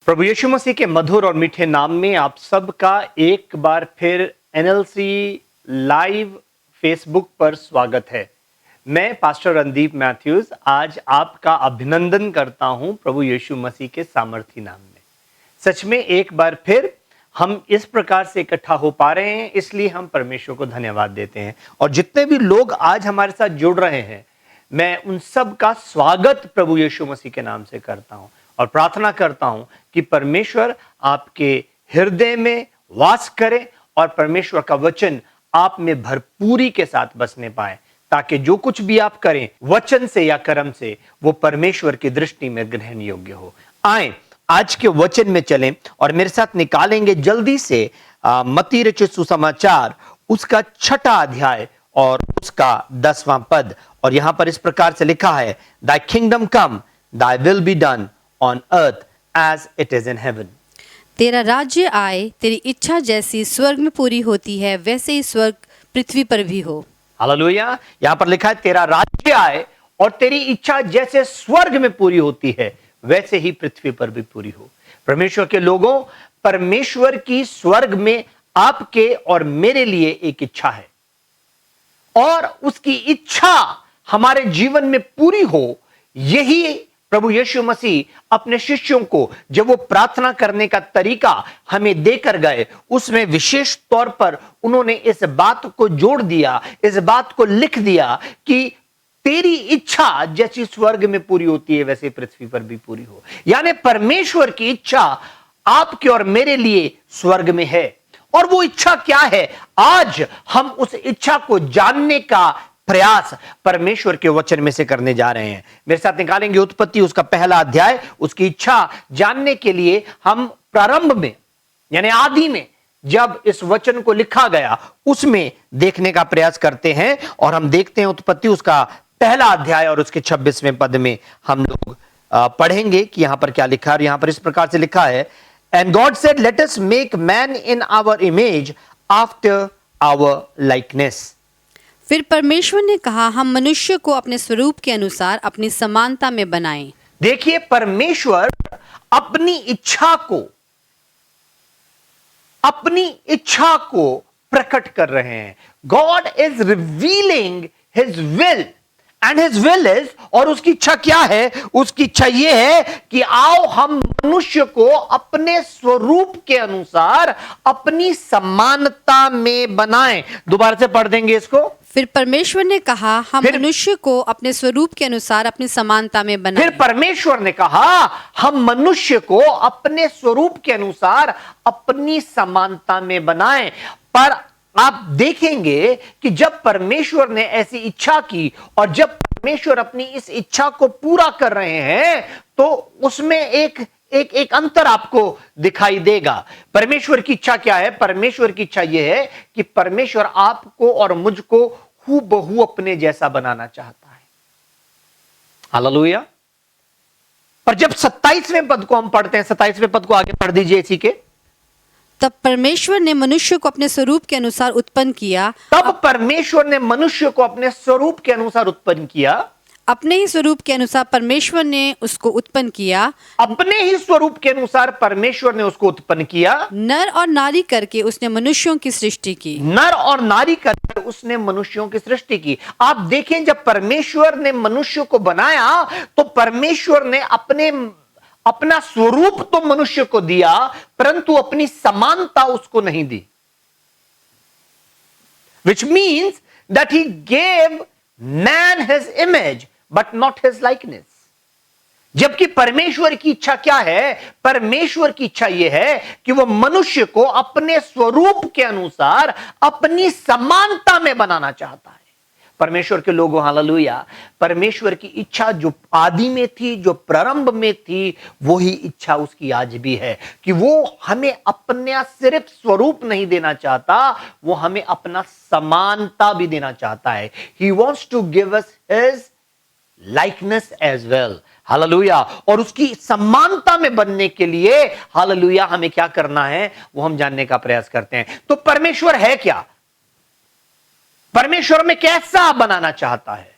प्रभु यीशु मसीह के मधुर और मीठे नाम में आप सबका एक बार फिर एनएलसी लाइव फेसबुक पर स्वागत है। मैं पास्टर रणदीप मैथ्यूज आज आपका अभिनंदन करता हूं प्रभु यीशु मसीह के सामर्थी नाम में। सच में एक बार फिर हम इस प्रकार से इकट्ठा हो पा रहे हैं, इसलिए हम परमेश्वर को धन्यवाद देते हैं। और जितने भी लोग आज हमारे साथ जुड़ रहे हैं, मैं उन सब का स्वागत प्रभु यीशु मसीह के नाम से करता हूं और प्रार्थना करता हूं कि परमेश्वर आपके हृदय में वास करे और परमेश्वर का वचन आप में भरपूरी के साथ बसने पाए, ताकि जो कुछ भी आप करें वचन से या कर्म से वो परमेश्वर की दृष्टि में ग्रहण योग्य हो। आए आज के वचन में चलें और मेरे साथ निकालेंगे जल्दी से मत्ती रचित सुसमाचार उसका 6वां अध्याय और उसका 10वां पद। और यहां पर इस प्रकार से लिखा है, Thy kingdom come, thy will be done on earth as it is in heaven। तेरा राज्य आए, तेरी इच्छा जैसी स्वर्ग में पूरी होती है वैसे ही स्वर्ग पृथ्वी पर भी हो। हालेलुया। यहां पर लिखा है तेरा राज्य आए और तेरी इच्छा जैसे स्वर्ग में पूरी होती है वैसे ही पृथ्वी पर भी पूरी हो। परमेश्वर के लोगों, परमेश्वर की स्वर्ग में आपके और मेरे लिए एक इच्छा है और उसकी इच्छा हमारे जीवन में पूरी हो, यही प्रभु यीशु मसीह अपने शिष्यों को जब वो प्रार्थना करने का तरीका हमें देकर गए, उसमें विशेष तौर पर उन्होंने इस बात को जोड़ दिया, इस बात को लिख दिया कि तेरी इच्छा जैसी स्वर्ग में पूरी होती है वैसे पृथ्वी पर भी पूरी हो। यानी परमेश्वर की इच्छा आपके और मेरे लिए स्वर्ग में है। और वो इच्छा क्या है, आज हम उस इच्छा को जानने का प्रयास परमेश्वर के वचन में से करने जा रहे हैं। मेरे साथ निकालेंगे उत्पत्ति उसका 1 अध्याय। उसकी इच्छा जानने के लिए हम प्रारंभ में यानी आदि में जब इस वचन को लिखा गया उसमें देखने का प्रयास करते हैं। और हम देखते हैं उत्पत्ति उसका 1 अध्याय और उसके 26वें पद में हम लोग पढ़ेंगे कि यहां पर क्या लिखा है। यहां पर इस प्रकार से लिखा है, And God said, Let us make man in our image after our likeness। फिर परमेश्वर ने कहा, हम मनुष्य को अपने स्वरूप के अनुसार अपनी समानता में बनाएं। देखिए, परमेश्वर अपनी इच्छा को प्रकट कर रहे हैं। God is revealing his will and his will is, और उसकी इच्छा क्या है? उसकी इच्छा यह है कि आओ हम मनुष्य को अपने स्वरूप के अनुसार अपनी समानता में बनाएं। दोबारा से पढ़ देंगे इसको। फिर परमेश्वर ने कहा, हम मनुष्य को अपने स्वरूप के अनुसार अपनी समानता में बनाएं। फिर परमेश्वर ने कहा, हम मनुष्य को अपने स्वरूप के अनुसार अपनी समानता में बनाएं। पर आप देखेंगे कि जब परमेश्वर ने ऐसी इच्छा की और जब परमेश्वर अपनी इस इच्छा को पूरा कर रहे हैं तो उसमें एक अंतर आपको दिखाई देगा। परमेश्वर की इच्छा क्या है? परमेश्वर की इच्छा यह है कि परमेश्वर आपको और मुझको हूबहू अपने जैसा बनाना चाहता है। हालेलुया। पर जब 27वें पद को हम पढ़ते हैं, 27वें पद को आगे पढ़ दीजिए इसी के। तब परमेश्वर ने मनुष्य को अपने स्वरूप के अनुसार उत्पन्न किया। तब परमेश्वर ने मनुष्य को अपने स्वरूप के अनुसार उत्पन्न किया। अपने ही स्वरूप के अनुसार परमेश्वर ने उसको उत्पन्न किया। अपने ही स्वरूप के अनुसार परमेश्वर ने उसको उत्पन्न किया। नर और नारी करके उसने मनुष्यों की सृष्टि की। नर और नारी करके उसने मनुष्यों की सृष्टि की। आप देखें, जब परमेश्वर ने मनुष्य को बनाया तो परमेश्वर ने अपना स्वरूप तो मनुष्य को दिया, परंतु अपनी समानता उसको नहीं दी। Which means that he gave man his image, but not his likeness। जबकि परमेश्वर की इच्छा क्या है? परमेश्वर की इच्छा यह है कि वह मनुष्य को अपने स्वरूप के अनुसार अपनी समानता में बनाना चाहता है। परमेश्वर के लोगों, हालेलुया। परमेश्वर की इच्छा जो आदि में थी, जो प्रारंभ में थी, वही इच्छा उसकी आज भी है कि वो हमें अपना सिर्फ स्वरूप नहीं देना चाहता, वो हमें अपना समानता भी देना चाहता है। He wants to give us his likeness as well। Hallelujah. और उसकी समानता में बनने के लिए, हालेलुया, हमें क्या करना है वो हम जानने का प्रयास करते हैं। तो परमेश्वर है क्या? परमेश्वर में कैसा बनाना चाहता है?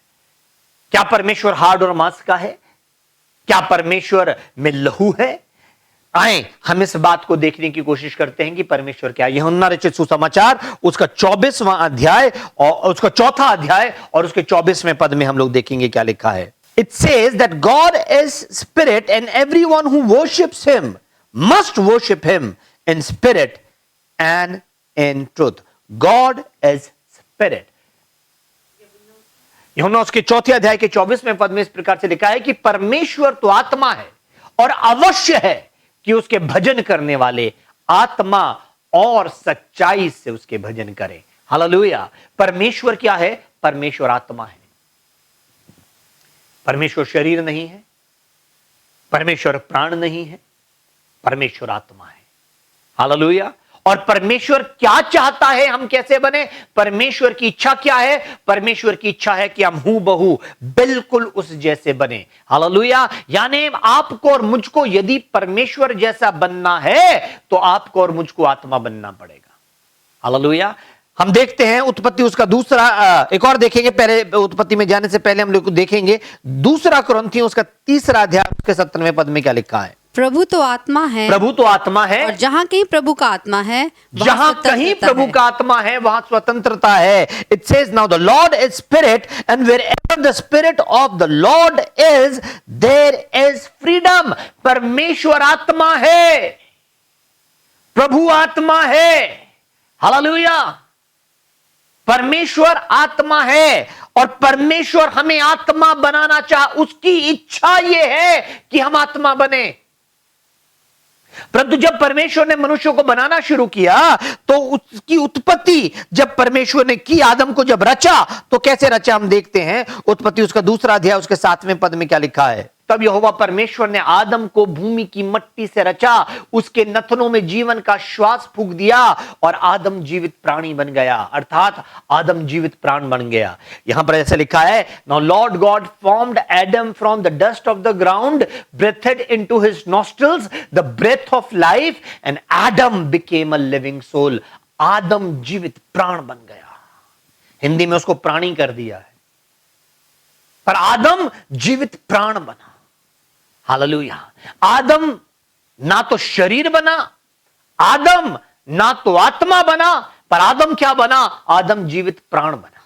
क्या परमेश्वर हाड़ और मांस का है? क्या परमेश्वर में लहू है? आए हम इस बात को देखने की कोशिश करते हैं कि परमेश्वर क्या है। यूहन्ना रचित सुसमाचार उसका 24वां अध्याय और उसका 4था अध्याय और उसके 24वें पद में हम लोग देखेंगे क्या लिखा है। It says that God is spirit and everyone who worships him must worship him in spirit and in truth. God is spirit. यूहन्ना उसके 4थे अध्याय के 24वें पद में इस प्रकार से लिखा है कि परमेश्वर तो आत्मा है और अवश्य है कि उसके भजन करने वाले आत्मा और सच्चाई से उसके भजन करें। हालेलुया। परमेश्वर क्या है? परमेश्वर आत्मा है। परमेश्वर शरीर नहीं है, परमेश्वर प्राण नहीं है, परमेश्वर आत्मा है। हालेलुया। और परमेश्वर क्या चाहता है हम कैसे बने? परमेश्वर की इच्छा क्या है? परमेश्वर की इच्छा है कि हम हूबहू बिल्कुल उस जैसे बने। हालेलुया। यानी आपको और मुझको यदि परमेश्वर जैसा बनना है तो आपको और मुझको आत्मा बनना पड़ेगा। हालेलुया। हम देखते हैं उत्पत्ति उसका दूसरा एक और देखेंगे, पहले उत्पत्ति में जाने से पहले हम लोग देखेंगे दूसरा कुरिन्थियों उसका 3रा अध्याय उसके 17वें पद में क्या लिखा है। प्रभु तो आत्मा है, प्रभु तो आत्मा है और जहां कहीं प्रभु का आत्मा है जहां कहीं प्रभु का आत्मा है वहां स्वतंत्रता है। It says now the Lord is spirit and wherever the spirit of the Lord is there is freedom. परमेश्वर आत्मा है, प्रभु आत्मा है। हालेलुया। परमेश्वर आत्मा है और परमेश्वर हमें आत्मा बनाना उसकी इच्छा यह है कि हम आत्मा बने। परंतु जब परमेश्वर ने मनुष्य को बनाना शुरू किया तो उसकी उत्पत्ति जब परमेश्वर ने की, आदम को जब रचा तो कैसे रचा हम देखते हैं। उत्पत्ति उसका 2रा अध्याय उसके 7वें पद में क्या लिखा है। तब यहोवा परमेश्वर ने आदम को भूमि की मिट्टी से रचा, उसके नथनों में जीवन का श्वास फूंक दिया और आदम जीवित प्राणी बन गया, अर्थात आदम जीवित प्राण बन गया। यहां पर ऐसे लिखा है, now Lord God formed Adam from the dust of the ground, breathed into his nostrils the breath of life and Adam became a living soul. आदम जीवित प्राण बन गया। हिंदी में उसको प्राणी कर दिया है, पर आदम जीवित प्राण बना। हालेलुया। आदम ना तो शरीर बना, आदम ना तो आत्मा बना, पर आदम क्या बना? आदम जीवित प्राण बना।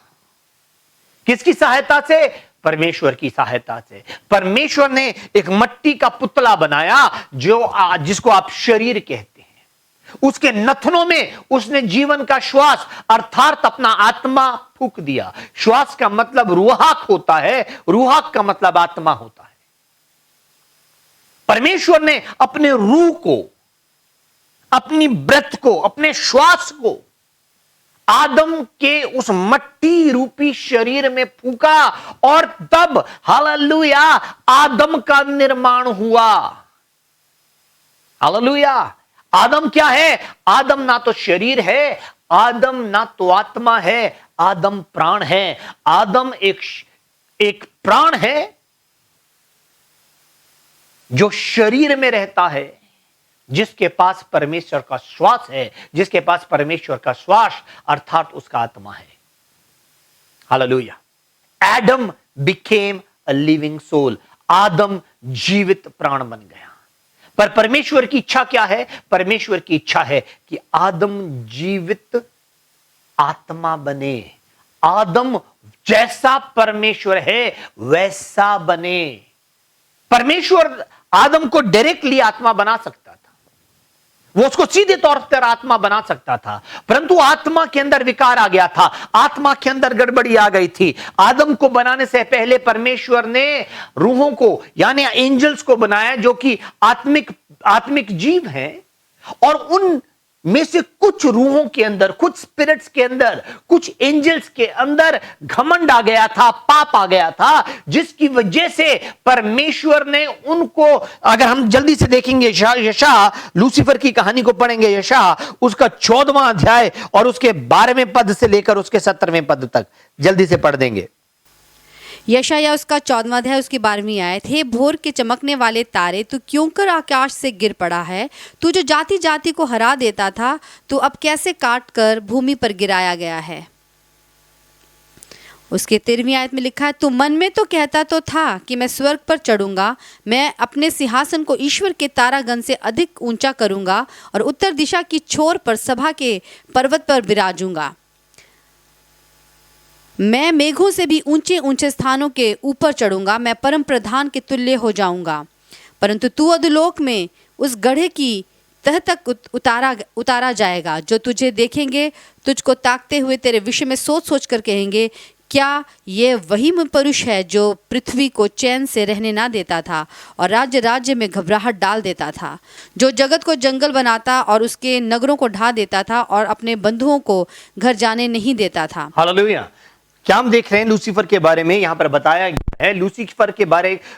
किसकी सहायता से? परमेश्वर की सहायता से। परमेश्वर ने एक मिट्टी का पुतला बनाया जिसको आप शरीर कहते हैं। उसके नथनों में उसने जीवन का श्वास अर्थात अपना आत्मा फूंक दिया। श्वास का मतलब रूहाक होता है, रूहाक का मतलब आत्मा होता है। परमेश्वर ने अपने रूह को, अपनी ब्रेथ को, अपने श्वास को आदम के उस मट्टी रूपी शरीर में फूंका और तब हालेलुया आदम का निर्माण हुआ। हालेलुया। आदम क्या है? आदम ना तो शरीर है, आदम ना तो आत्मा है, आदम प्राण है। आदम एक प्राण है जो शरीर में रहता है, जिसके पास परमेश्वर का श्वास है, जिसके पास परमेश्वर का श्वास अर्थात उसका आत्मा है। Hallelujah. Adam became a living soul. आदम जीवित प्राण बन गया। पर परमेश्वर की इच्छा क्या है? परमेश्वर की इच्छा है कि आदम जीवित आत्मा बने। आदम जैसा परमेश्वर है वैसा बने। परमेश्वर आदम को डायरेक्टली आत्मा बना सकता था, वो उसको सीधे तौर पर आत्मा बना सकता था, परंतु आत्मा के अंदर विकार आ गया था, आत्मा के अंदर गड़बड़ी आ गई थी। आदम को बनाने से पहले परमेश्वर ने रूहों को यानी एंजल्स को बनाया जो कि आत्मिक जीव हैं, और उन में से कुछ रूहों के अंदर, कुछ स्पिरिट्स के अंदर, कुछ एंजल्स के अंदर घमंड आ गया था, पाप आ गया था, जिसकी वजह से परमेश्वर ने उनको, अगर हम जल्दी से देखेंगे यशायाह लूसीफर की कहानी को पढ़ेंगे, यशायाह उसका 14वां अध्याय और उसके 12वें पद से लेकर उसके 17वें पद तक जल्दी से पढ़ देंगे। यशायाह उसका 14वां अध्याय उसकी 12वीं आयत। हे भोर के चमकने वाले तारे, तू क्यों कर आकाश से गिर पड़ा है? तू जो जाति जाति को हरा देता था, तू अब कैसे काट कर भूमि पर गिराया गया है। उसके 13वीं आयत में लिखा है, तू मन में तो कहता तो था कि मैं स्वर्ग पर चढ़ूंगा, मैं अपने सिंहासन को ईश्वर के तारागण से अधिक ऊंचा करूंगा और उत्तर दिशा की छोर पर सभा के पर्वत पर विराजूंगा। मैं मेघों से भी ऊंचे ऊंचे स्थानों के ऊपर चढ़ूंगा, मैं परम प्रधान के तुल्य हो जाऊंगा। परंतु तू अधोलोक में उस गड्ढे की तह तक उतारा जाएगा। जो तुझे देखेंगे तुझको ताकते हुए तेरे विषय में सोच सोच कर कहेंगे, क्या ये वही पुरुष है जो पृथ्वी को चैन से रहने ना देता था और राज्य राज्य में घबराहट डाल देता था, जो जगत को जंगल बनाता और उसके नगरों को ढा देता था और अपने बंधुओं को घर जाने नहीं देता था। हालेलुया। क्या हम देख रहे हैं लूसीफर के बारे में यहां पर बताया गया है,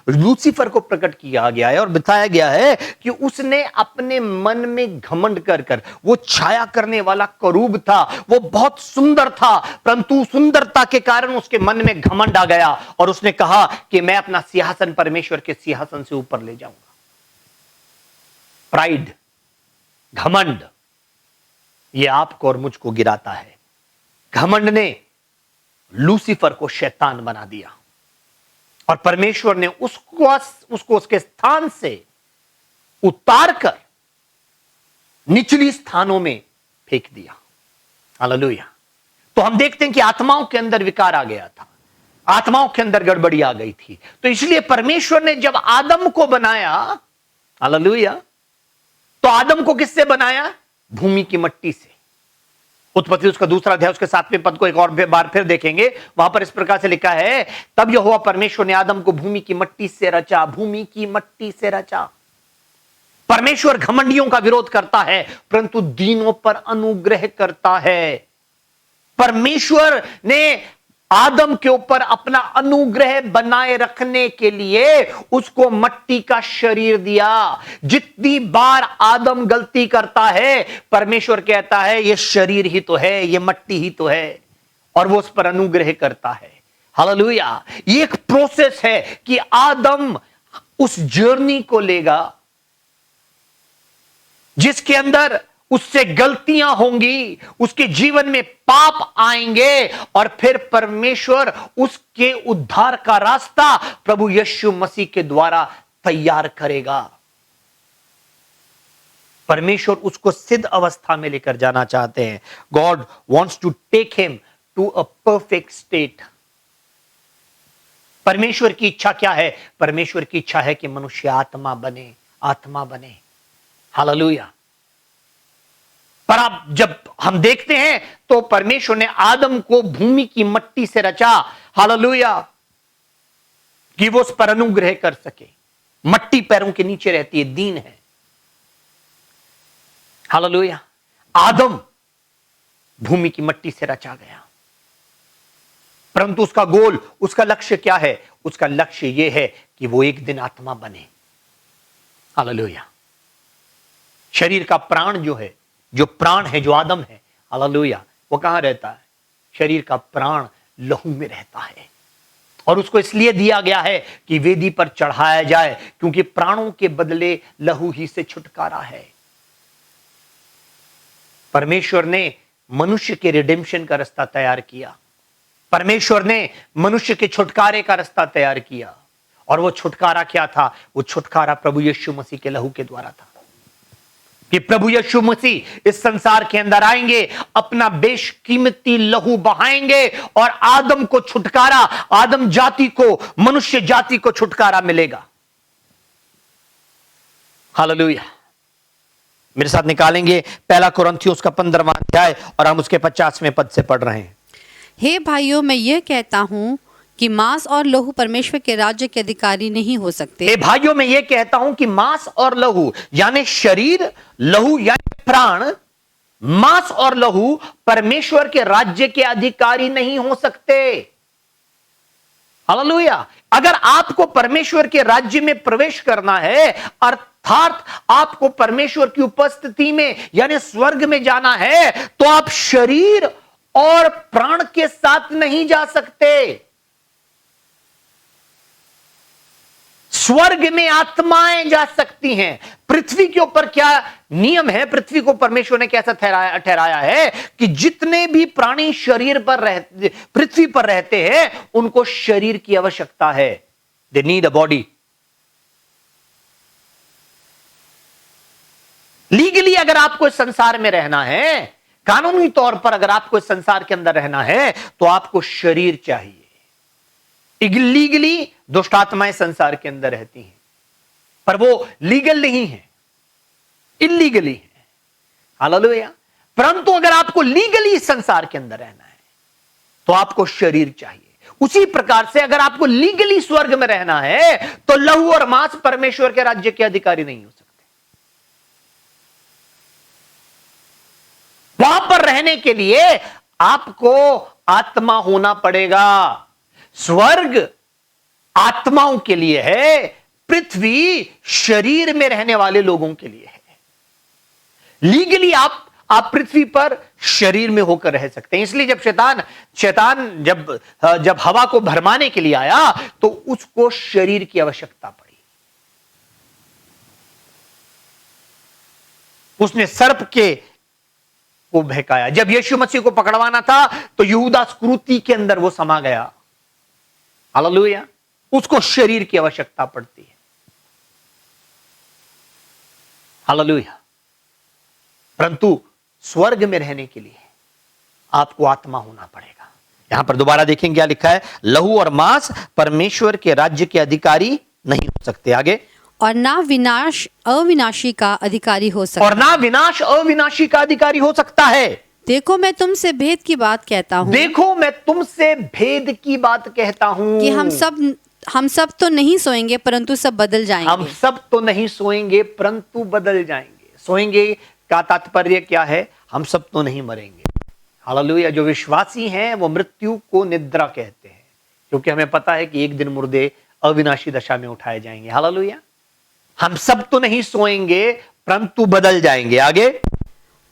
लूसीफर को प्रकट किया गया है और बताया गया है कि उसने अपने मन में घमंड कर वो छाया करने वाला करूब था, वो बहुत सुंदर था, परंतु सुंदरता के कारण उसके मन में घमंड आ गया और उसने कहा कि मैं अपना सिंहासन परमेश्वर के सिंहासन से ऊपर ले जाऊंगा। प्राइड, घमंड, ये आपको और मुझको गिराता है। घमंड ने लूसीफर को शैतान बना दिया और परमेश्वर ने उसको उसके स्थान से उतारकर निचली स्थानों में फेंक दिया। हालेलुया। तो हम देखते हैं कि आत्माओं के अंदर विकार आ गया था, आत्माओं के अंदर गड़बड़ी आ गई थी। तो इसलिए परमेश्वर ने जब आदम को बनाया, हालेलुया, तो आदम को किससे बनाया? भूमि की मट्टी से। उत्पत्ति उसका 2 अध्याय उसके 7वें पद को एक और बार फिर देखेंगे, वहां पर इस प्रकार से लिखा है, तब यहोवा परमेश्वर ने आदम को भूमि की मट्टी से रचा, भूमि की मट्टी से रचा। परमेश्वर घमंडियों का विरोध करता है परंतु दीनों पर अनुग्रह करता है। परमेश्वर ने आदम के ऊपर अपना अनुग्रह बनाए रखने के लिए उसको मट्टी का शरीर दिया। जितनी बार आदम गलती करता है परमेश्वर कहता है ये शरीर ही तो है, ये मट्टी ही तो है, और वो उस पर अनुग्रह करता है। हालेलुया। ये एक प्रोसेस है कि आदम उस जर्नी को लेगा जिसके अंदर उससे गलतियां होंगी, उसके जीवन में पाप आएंगे और फिर परमेश्वर उसके उद्धार का रास्ता प्रभु यीशु मसीह के द्वारा तैयार करेगा। परमेश्वर उसको सिद्ध अवस्था में लेकर जाना चाहते हैं। God wants to take him to a perfect state. परमेश्वर की इच्छा क्या है? परमेश्वर की इच्छा है कि मनुष्य आत्मा बने, आत्मा बने। हालेलुया। पर अब जब हम देखते हैं तो परमेश्वर ने आदम को भूमि की मट्टी से रचा, हालेलुया, कि वो उस पर अनुग्रह कर सके। मट्टी पैरों के नीचे रहती है, दीन है। हालेलुया। आदम भूमि की मट्टी से रचा गया, परंतु उसका गोल, उसका लक्ष्य क्या है? उसका लक्ष्य यह है कि वो एक दिन आत्मा बने। हालेलुया। शरीर का प्राण जो है, जो प्राण है, जो आदम है, हालेलुया, वो कहां रहता है? शरीर का प्राण लहू में रहता है और उसको इसलिए दिया गया है कि वेदी पर चढ़ाया जाए, क्योंकि प्राणों के बदले लहू ही से छुटकारा है। परमेश्वर ने मनुष्य के रिडेम्पशन का रास्ता तैयार किया, परमेश्वर ने मनुष्य के छुटकारे का रास्ता तैयार किया, और वो छुटकारा क्या था? वो छुटकारा प्रभु यीशु मसीह के लहू के द्वारा था कि प्रभु यीशु मसीह इस संसार के अंदर आएंगे, अपना बेशकीमती लहू बहाएंगे और आदम को छुटकारा, आदम जाति को, मनुष्य जाति को छुटकारा मिलेगा। हालेलुया। मेरे साथ निकालेंगे 1 कुरिन्थियों उसका 15वां अध्याय और हम उसके 50वें पद से पढ़ रहे हैं। हे भाइयों, मैं यह कहता हूं कि मांस और लहू परमेश्वर के राज्य के अधिकारी नहीं हो सकते। हे भाइयों, मैं ये कहता हूं कि मांस और लहू यानी शरीर, लहू यानी प्राण, मांस और लहू परमेश्वर के राज्य के अधिकारी नहीं हो सकते। हालेलुया। अगर आपको परमेश्वर के राज्य में प्रवेश करना है, अर्थात आपको परमेश्वर की उपस्थिति में यानी स्वर्ग में जाना है, तो आप शरीर और प्राण के साथ नहीं जा सकते। स्वर्ग में आत्माएं जा सकती हैं, पृथ्वी के ऊपर क्या नियम है, पृथ्वी को परमेश्वर ने कैसा ठहराया है कि जितने भी प्राणी शरीर पर रहते, पृथ्वी पर रहते हैं, उनको शरीर की आवश्यकता है। They need a body. Legally अगर आपको इस संसार में रहना है, कानूनी तौर पर अगर आपको इस संसार के अंदर रहना है, तो आपको शरीर चाहिए। इलीगली दुष्ट आत्माएं संसार के अंदर रहती हैं, पर वो लीगल नहीं है, इलीगली है। हालेलुया। परंतु अगर आपको लीगली इस संसार के अंदर रहना है, तो आपको शरीर चाहिए। उसी प्रकार से अगर आपको लीगली स्वर्ग में रहना है, तो लहू और मांस परमेश्वर के राज्य के अधिकारी नहीं हो सकते। वहां पर रहने के लिए आपको आत्मा होना पड़ेगा। स्वर्ग आत्माओं के लिए है, पृथ्वी शरीर में रहने वाले लोगों के लिए है। लीगली आप पृथ्वी पर शरीर में होकर रह सकते हैं। इसलिए जब शैतान जब हवा को भरमाने के लिए आया, तो उसको शरीर की आवश्यकता पड़ी। उसने सर्प को बहकाया। जब यीशु मसीह को पकड़वाना था, तो यहूदा स्क्रूति के अंदर वो समा गया। हालेलुया। उसको शरीर की आवश्यकता पड़ती है। हालेलुया। परंतु स्वर्ग में रहने के लिए आपको आत्मा होना पड़ेगा। यहां पर दोबारा देखेंगे क्या लिखा है, लहू और मांस परमेश्वर के राज्य के अधिकारी नहीं हो सकते। आगे, और ना विनाश अविनाशी का अधिकारी हो सकता। और ना विनाश अविनाशी का अधिकारी हो सकता है। देखो मैं तुमसे भेद की बात कहता हूँ, देखो मैं तुमसे भेद की बात कहता हूं कि हम सब तो नहीं सोएंगे, परंतु सब बदल जाएंगे। हम सब तो नहीं सोएंगे, परंतु बदल जाएंगे। सोएंगे का तात्पर्य क्या है? हम सब तो नहीं मरेंगे। हालेलुया। जो विश्वासी हैं वो मृत्यु को निद्रा कहते हैं, क्योंकि हमें पता है कि एक दिन मुर्दे अविनाशी दशा में उठाए जाएंगे। हालेलुया। हम सब तो नहीं सोएंगे, परंतु बदल जाएंगे। आगे,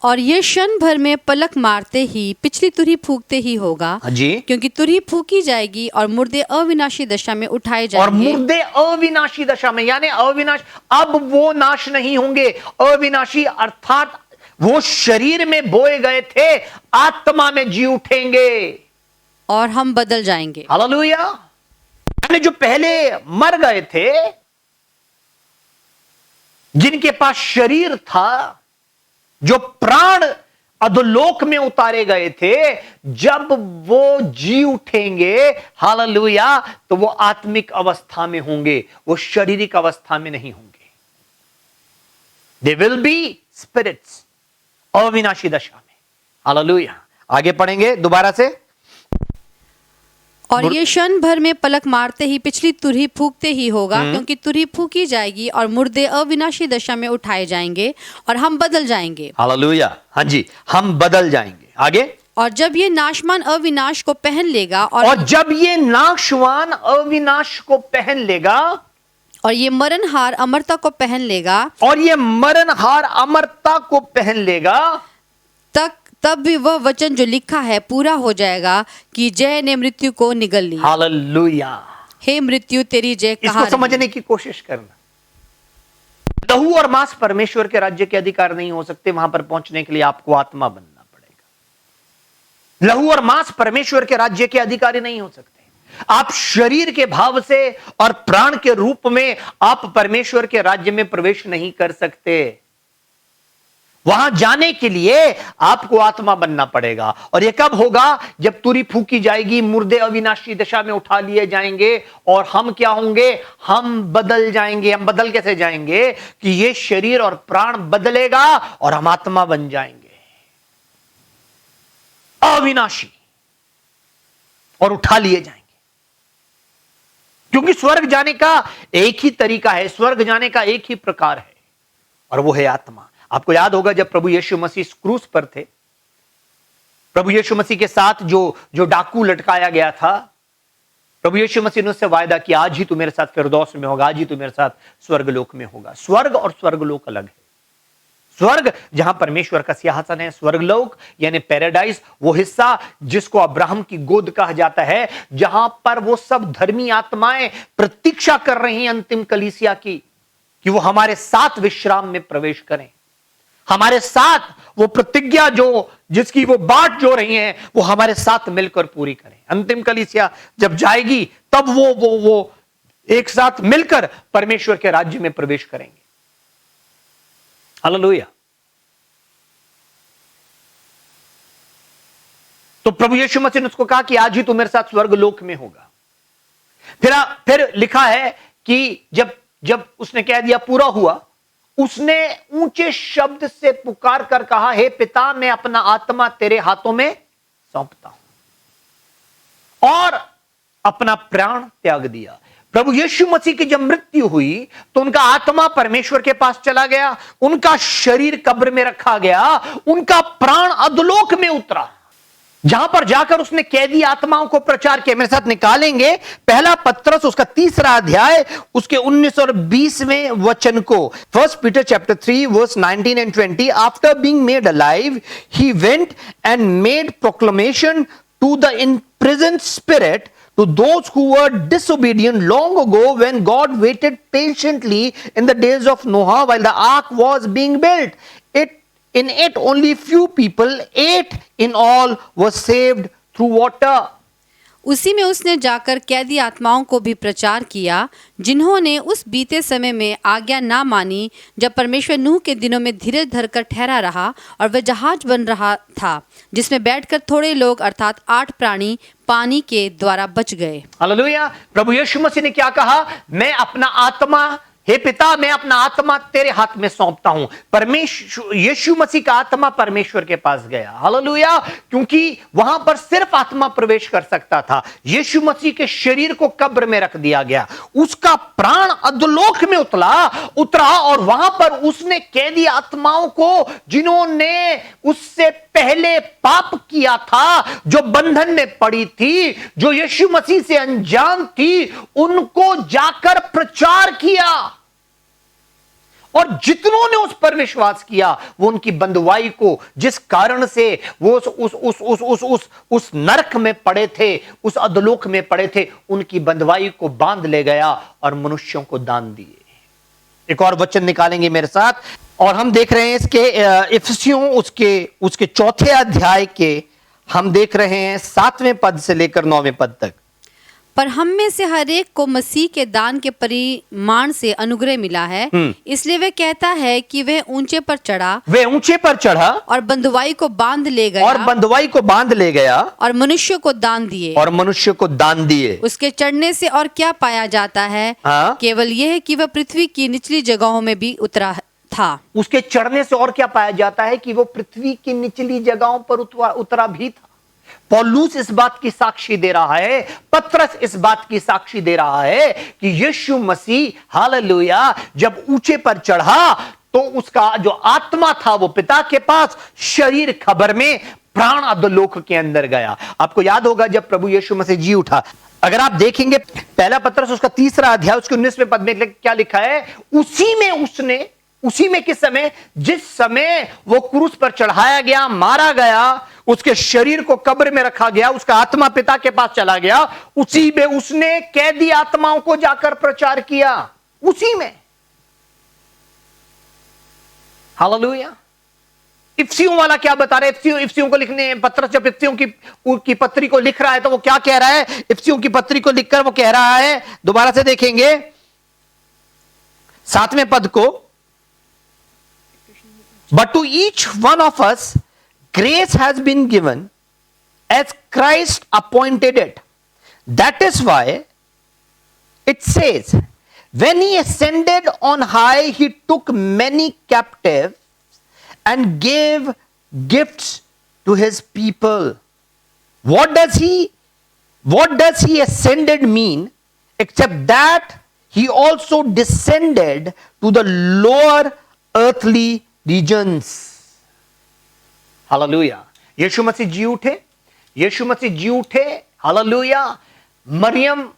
और ये क्षण भर में पलक मारते ही पिछली तुरही फूंकते ही होगा जी, क्योंकि तुरही फूंकी जाएगी और मुर्दे अविनाशी दशा में उठाए और जाएंगे। मुर्दे अविनाशी दशा में, यानी अविनाश, अब वो नाश नहीं होंगे। अविनाशी अर्थात वो शरीर में बोए गए थे, आत्मा में जी उठेंगे और हम बदल जाएंगे। हालेलुया। यानी जो पहले मर गए थे, जिनके पास शरीर था, जो प्राण अधोलोक में उतारे गए थे, जब वो जी उठेंगे, हालेलुया, तो वो आत्मिक अवस्था में होंगे, वो शारीरिक अवस्था में नहीं होंगे। दे विल बी स्पिरिट्स, अविनाशी दशा में। हालेलुया। आगे पढ़ेंगे दोबारा से। और ये क्षण भर में पलक मारते ही पिछली तुरही फूंकते ही होगा क्योंकि तुरही फूंकी जाएगी और मुर्दे अविनाशी दशा में उठाए जाएंगे और हम बदल जाएंगे। हालेलुया। हाँ जी, हम बदल जाएंगे। आगे, और जब ये नाशवान अविनाश को पहन लेगा और जब ये नाशवान अविनाश को पहन लेगा, और ये मरणहार अमरता को पहन लेगा, और ये मरणहार अमरता को पहन लेगा, तब भी वह वचन जो लिखा है पूरा हो जाएगा कि जय ने मृत्यु को निगल लिया। हालेलुया। हे मृत्यु तेरी जय कहाँ इसको समझने की कोशिश करना। लहू और मांस परमेश्वर के राज्य के अधिकार नहीं हो सकते। वहां पर पहुंचने के लिए आपको आत्मा बनना पड़ेगा। लहू और मांस परमेश्वर के राज्य के अधिकारी नहीं हो सकते। आप शरीर के भाव से और प्राण के रूप में आप परमेश्वर के राज्य में प्रवेश नहीं कर सकते। वहां जाने के लिए आपको आत्मा बनना पड़ेगा। और यह कब होगा? जब तुरही फूंकी जाएगी, मुर्दे अविनाशी दशा में उठा लिए जाएंगे, और हम क्या होंगे? हम बदल जाएंगे। हम बदल कैसे जाएंगे? कि ये शरीर और प्राण बदलेगा और हम आत्मा बन जाएंगे अविनाशी, और उठा लिए जाएंगे। क्योंकि स्वर्ग जाने का एक ही तरीका है, स्वर्ग जाने का एक ही प्रकार है, और वो है आत्मा। आपको याद होगा जब प्रभु यीशु मसीह क्रूस पर थे, प्रभु यीशु मसीह के साथ जो डाकू लटकाया गया था, प्रभु यीशु मसीह ने उससे वायदा किया, आज ही तू मेरे साथ फिरदौस में होगा, आज ही तू मेरे साथ स्वर्गलोक में होगा। स्वर्ग और स्वर्गलोक अलग है। स्वर्ग जहां परमेश्वर का सिंहासन है, स्वर्गलोक यानी पैराडाइज, वो हिस्सा जिसको अब्राहम की गोद कहा जाता है, जहां पर वो सब धर्मी आत्माएं प्रतीक्षा कर रही हैं अंतिम कलीसिया की, कि वो हमारे साथ विश्राम में प्रवेश करें, हमारे साथ वो प्रतिज्ञा जो जिसकी वो बाट जो रही है वो हमारे साथ मिलकर पूरी करें। अंतिम कलीसिया जब जाएगी तब वो एक साथ मिलकर परमेश्वर के राज्य में प्रवेश करेंगे। हालेलुया। तो प्रभु यीशु मसीह ने उसको कहा कि आज ही तू मेरे साथ स्वर्ग लोक में होगा। फिर लिखा है कि जब उसने कह दिया पूरा हुआ, उसने ऊंचे शब्द से पुकार कर कहा, हे पिता मैं अपना आत्मा तेरे हाथों में सौंपता हूं, और अपना प्राण त्याग दिया। प्रभु यीशु मसीह की जब मृत्यु हुई तो उनका आत्मा परमेश्वर के पास चला गया, उनका शरीर कब्र में रखा गया, उनका प्राण अधोलोक में उतरा, जहां पर जाकर उसने कैदी आत्माओं को प्रचार किया। मेरे साथ निकालेंगे पहला पत्रस उसका 3 अध्याय उसके 19 और 20वें वचन को। 1 Peter chapter 3 verse 19 and 20, after being made alive he went and made proclamation to the imprisoned spirit, to those who were disobedient long ago, when God waited patiently in the days of Noah while the ark was being built. In it only few people, 8 in all, were saved through water. उसी में उसने जाकर कैदी आत्माओं को भी प्रचार किया, जिन्होंने उस बीते समय में आज्ञा ना मानी, जब परमेश्वर नूह के दिनों में धीरज धरकर ठहरा रहा और वह जहाज बन रहा था, जिसमें बैठकर थोड़े लोग अर्थात 8 प्राणी पानी के द्वारा बच गए। हालेलुया। प्रभु यीशु मसीह ने क्या कहा? मैं अपना आत्मा, हे पिता मैं अपना आत्मा तेरे हाथ में सौंपता हूं। परमेश्वर यीशु मसीह का आत्मा परमेश्वर के पास गया। हालेलुया। क्योंकि वहां पर सिर्फ आत्मा प्रवेश कर सकता था। यीशु मसीह के शरीर को कब्र में रख दिया गया, उसका प्राण अधोलोक में उतरा और वहां पर उसने कैदी आत्माओं को, जिन्होंने उससे पहले पाप किया था, जो बंधन में पड़ी थी, जो यीशु मसीह से अनजान थी, उनको जाकर प्रचार किया, और जितनों ने उस पर विश्वास किया वो उनकी बंधुआई को, जिस कारण से वो उस नरक में पड़े थे, उस अधोलोक में पड़े थे, उनकी बंधुआई को बांध ले गया और मनुष्यों को दान दिए। एक और वचन निकालेंगे मेरे साथ, और हम देख रहे हैं इसके इफिसियों उसके 4 अध्याय के हम देख रहे हैं 7वें पद से लेकर 9वें पद तक। पर हम में से हर एक को मसीह के दान के परिमाण से अनुग्रह मिला है, इसलिए वह कहता है कि वह ऊंचे पर चढ़ा और बंधुआई को बांध ले गया और मनुष्य को दान दिए। उसके चढ़ने से और क्या पाया जाता है? केवल यह कि वह पृथ्वी की निचली जगहों में भी उतरा था। उसके चढ़ने से और क्या पाया जाता है? कि वो पृथ्वी की निचली जगहों पर उतरा भी था। पौलुस इस बात की साक्षी दे रहा है, पत्रस इस बात की साक्षी दे रहा है कि यीशु मसीह, हालेलुया, जब ऊंचे पर चढ़ा तो उसका जो आत्मा था वो पिता के पास, शरीर खबर में, प्राण अधोलोक के अंदर गया। आपको याद होगा जब प्रभु यीशु मसीह जी उठा, अगर आप देखेंगे पहला पत्रस उसका 3 अध्याय उसके 19वें पद में क्या लिखा है? उसी में किस समय? जिस समय वो क्रूस पर चढ़ाया गया, मारा गया, उसके शरीर को कब्र में रखा गया, उसका आत्मा पिता के पास चला गया, उसी में उसने कैदी आत्माओं को जाकर प्रचार किया, उसी में। हालेलुया। इफिसियों वाला क्या बता रहे? इफिसियों को लिखने पत्रस जब इफिसियों की पत्री को लिख रहा है तो वो क्या कह रहा है? इफिसियों की पत्री को लिखकर वो कह रहा है, दोबारा से देखेंगे 7वें पद को, but to each one of us grace has been given as Christ appointed it. That is why it says, when he ascended on high, he took many captives and gave gifts to his people. What does he ascended mean, except that he also descended to the lower earthly regions. Hallelujah. यीशु मसीह जी उठे। Hallelujah. Maryam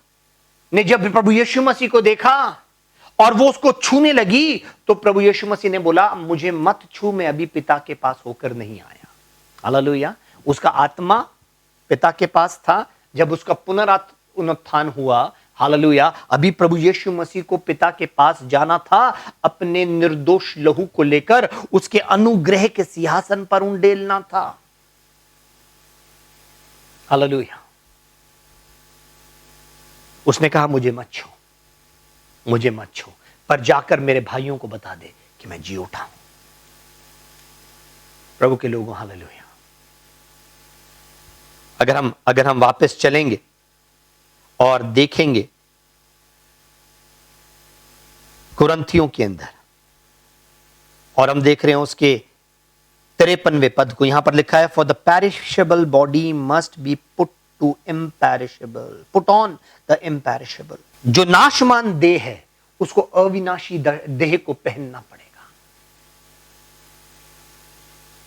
ने जब प्रभु यीशु मसीह को देखा और वो उसको छूने लगी तो प्रभु यीशु मसीह ने बोला, मुझे मत छू, मैं अभी पिता के पास होकर नहीं आया। हालेलुया। उसका आत्मा पिता के पास था। जब उसका पुनरुत्थान हुआ, हालेलुया। अभी प्रभु यीशु मसीह को पिता के पास जाना था, अपने निर्दोष लहू को लेकर उसके अनुग्रह के सिंहासन पर उंडेलना था। हालेलुया। उसने कहा मुझे मत छू, मुझे मत छू, पर जाकर मेरे भाइयों को बता दे कि मैं जी उठा हूं। प्रभु के लोगों, हालेलुया। अगर हम वापस चलेंगे और देखेंगे कुरंथियों के अंदर, और हम देख रहे हैं उसके 53वें पद को, यहां पर लिखा है, for the perishable body must be put to imperishable, put on the imperishable. जो नाशमान देह है उसको अविनाशी देह को पहनना पड़ेगा।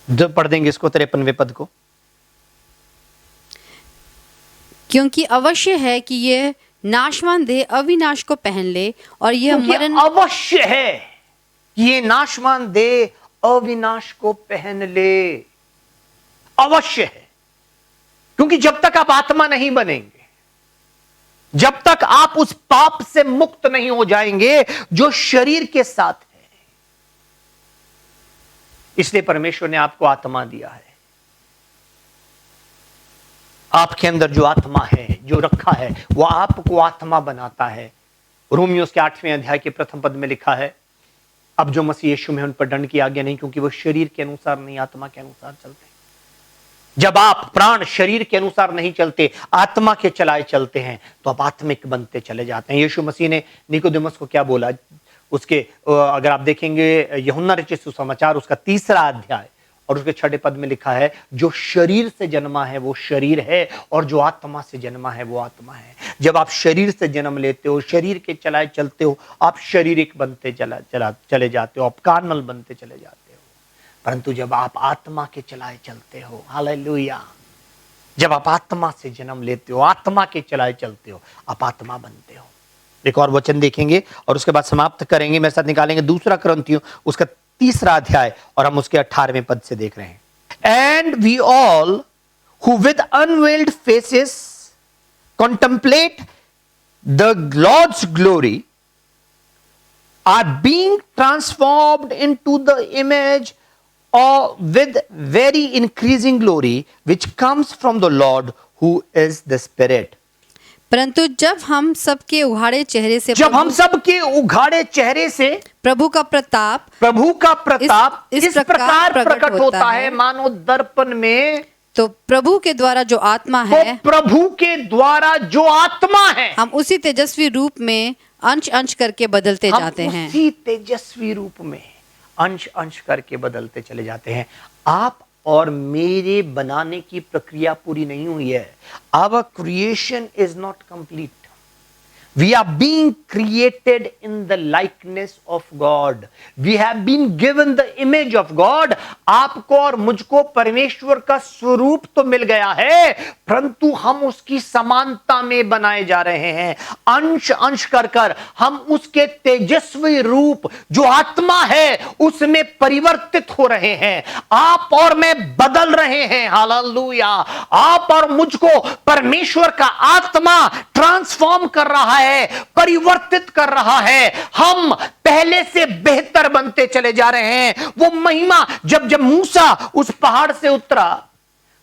जब पढ़ देंगे इसको 53वें पद को, क्योंकि अवश्य है कि यह नाशवान देह अविनाश को पहन ले, और यह मरण अवश्य है कि ये नाशवान देह अविनाश को पहन ले। अवश्य है, क्योंकि जब तक आप आत्मा नहीं बनेंगे, जब तक आप उस पाप से मुक्त नहीं हो जाएंगे जो शरीर के साथ है, इसलिए परमेश्वर ने आपको आत्मा दिया है। आपके अंदर जो आत्मा है, जो रखा है, वो आपको आत्मा बनाता है। रोमियो के 8वें अध्याय के प्रथम पद में लिखा है, अब जो मसीह यीशु में उन पर दंड की आज्ञा नहीं, क्योंकि वो शरीर के अनुसार नहीं आत्मा के अनुसार चलते। जब आप प्राण शरीर के अनुसार नहीं चलते, आत्मा के चलाए चलते हैं, तो आप आत्मिक बनते चले जाते हैं। यीशु मसीह ने निकोदेमुस को क्या बोला? उसके अगर आप देखेंगे यूहन्ना रचित सुसमाचार उसका 3रा अध्याय और उसके 6 पद में लिखा है, जो शरीर से जन्मा है वो शरीर है, और जो आत्मा से जन्मा है वो आत्मा है। जब आप शरीर से जन्म लेते हो, शरीर के चलाए चलते हो, आप शारीरिक बनते चले जाते हो, आप कार्नल बनते चले जाते हो। परंतु जब आप आत्मा के चलाए चलते हो, हालेलुया, जब आप आत्मा से जन्म लेते हो, आत्मा के चलाए चलते हो, आप आत्मा बनते हो। एक और वचन देखेंगे और उसके बाद समाप्त करेंगे। मेरे साथ निकालेंगे 2 कुरिन्थियों उसका 3रा अध्याय, और हम उसके 18वें पद से देख रहे हैं। And we all who with unveiled faces contemplate the Lord's glory are being transformed into the image of with very increasing glory which comes from the Lord who is the Spirit. परंतु जब हम सबके उघाड़े चेहरे से प्रभु का प्रताप इस प्रकार प्रकट होता है, मानो दर्पण में, तो प्रभु के द्वारा जो आत्मा है, प्रभु के द्वारा जो आत्मा है, हम उसी तेजस्वी रूप में अंश अंश करके बदलते जाते हैं। उसी तेजस्वी रूप में अंश अंश करके बदलते चले जाते हैं। आप और मेरे बनाने की प्रक्रिया पूरी नहीं हुई है। Our creation is not complete. We are being created in the likeness of God. We have been given the image of God. आपको और मुझको परमेश्वर का स्वरूप तो मिल गया है, परंतु हम उसकी समानता में बनाए जा रहे हैं। अंश अंश कर कर हम उसके तेजस्वी रूप जो आत्मा है उसमें परिवर्तित हो रहे हैं। आप और मैं बदल रहे हैं। हालेलुया। आप और मुझको परमेश्वर का आत्मा ट्रांसफॉर्म कर रहा है, परिवर्तित कर रहा है। हम पहले से बेहतर बनते चले जा रहे हैं। वो महिमा जब मूसा उस पहाड़ से उतरा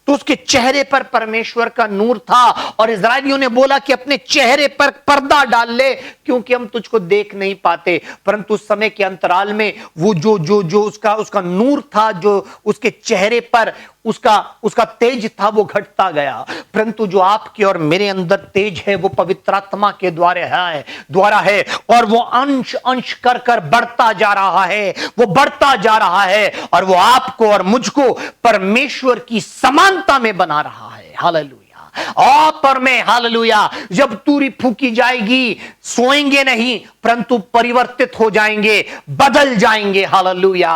तो उसके चेहरे पर परमेश्वर का नूर था, और इस्राएलियों ने बोला कि अपने चेहरे पर पर्दा डाल ले क्योंकि हम तुझको देख नहीं पाते। परंतु उस समय के अंतराल में वो जो उसका नूर था, जो उसके चेहरे पर उसका तेज था, वो घटता गया। परंतु जो आपके और मेरे अंदर तेज है वो पवित्र आत्मा के द्वारा है, और वो अंश अंश कर कर बढ़ता जा रहा है, वो बढ़ता जा रहा है, और वो आपको और मुझको परमेश्वर की समानता में बना रहा है। हालेलुया। आप और मैं, हालेलुया, जब तूरी फूकी जाएगी सोएंगे नहीं, परंतु परिवर्तित हो जाएंगे, बदल जाएंगे। हालेलुया।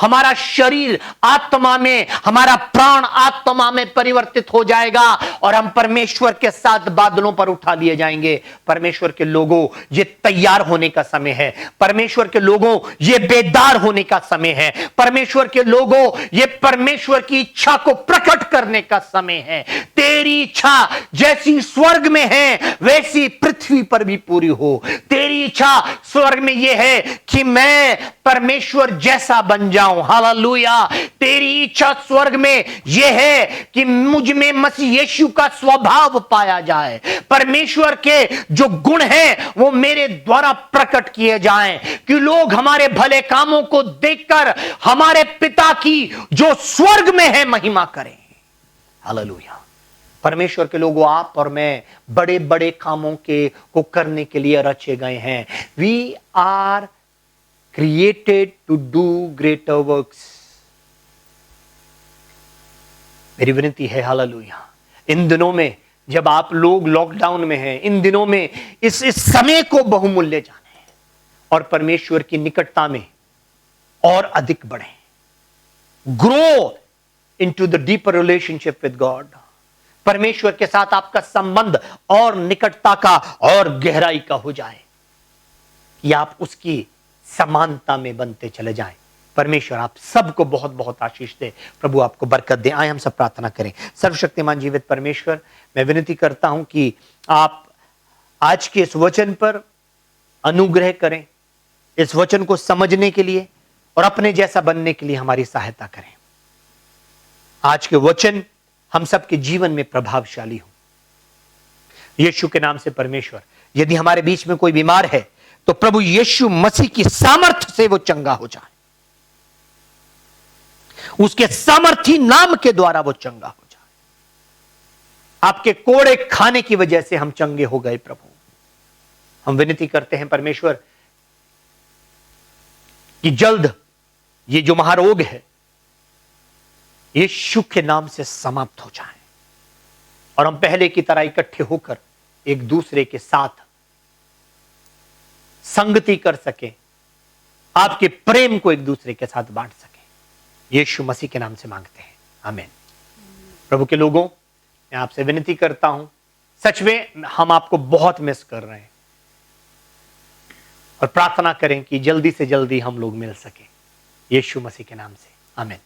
हमारा शरीर आत्मा में, हमारा प्राण आत्मा में परिवर्तित हो जाएगा, और हम परमेश्वर के साथ बादलों पर उठा लिए जाएंगे। परमेश्वर के लोगों, ये तैयार होने का समय है। परमेश्वर के लोगों, ये बेदार होने का समय है। परमेश्वर के लोगों, ये परमेश्वर की इच्छा को प्रकट करने का समय है। तेरी इच्छा जैसी स्वर्ग में है वैसी पृथ्वी पर भी पूरी हो। तेरी इच्छा स्वर्ग में यह है कि मैं परमेश्वर जैसा बन जाऊं। हालेलुया। तेरी इच्छा स्वर्ग में यह है कि मुझ में मसीह यीशु का स्वभाव पाया जाए। परमेश्वर के जो गुण हैं वो मेरे द्वारा प्रकट किए जाएं, कि लोग हमारे भले कामों को देखकर हमारे पिता की जो स्वर्ग में है महिमा करें। हालेलुया। परमेश्वर के लोगों, आप और मैं बड़े बड़े कामों को करने के लिए रचे गए हैं। We are created to do greater works. मेरी विनती है, हालेलुया, इन दिनों में जब आप लोग लॉकडाउन में हैं, इन दिनों में इस समय को बहुमूल्य जाने और परमेश्वर की निकटता में और अधिक बढ़ें। Grow into the deeper relationship with God. परमेश्वर के साथ आपका संबंध और निकटता का और गहराई का हो जाए, कि आप उसकी समानता में बनते चले जाएं। परमेश्वर आप सबको बहुत बहुत आशीष दे। प्रभु आपको बरकत दे। आए हम सब प्रार्थना करें। सर्वशक्तिमान जीवित परमेश्वर, मैं विनती करता हूं कि आप आज के इस वचन पर अनुग्रह करें, इस वचन को समझने के लिए और अपने जैसा बनने के लिए हमारी सहायता करें। आज के वचन हम सबके जीवन में प्रभावशाली हो। यीशु के नाम से परमेश्वर, यदि हमारे बीच में कोई बीमार है तो प्रभु यीशु मसीह की सामर्थ्य से वो चंगा हो जाए। उसके सामर्थी नाम के द्वारा वो चंगा हो जाए। आपके कोड़े खाने की वजह से हम चंगे हो गए। प्रभु, हम विनती करते हैं परमेश्वर कि जल्द ये जो महारोग है यीशु के नाम से समाप्त हो जाए और हम पहले की तरह इकट्ठे होकर एक दूसरे के साथ संगति कर सके, आपके प्रेम को एक दूसरे के साथ बांट सके। यीशु मसीह के नाम से मांगते हैं, आमीन। प्रभु के लोगों, मैं आपसे विनती करता हूं, सच में हम आपको बहुत मिस कर रहे हैं और प्रार्थना करें कि जल्दी से जल्दी हम लोग मिल सके। यीशु मसीह के नाम से, आमीन।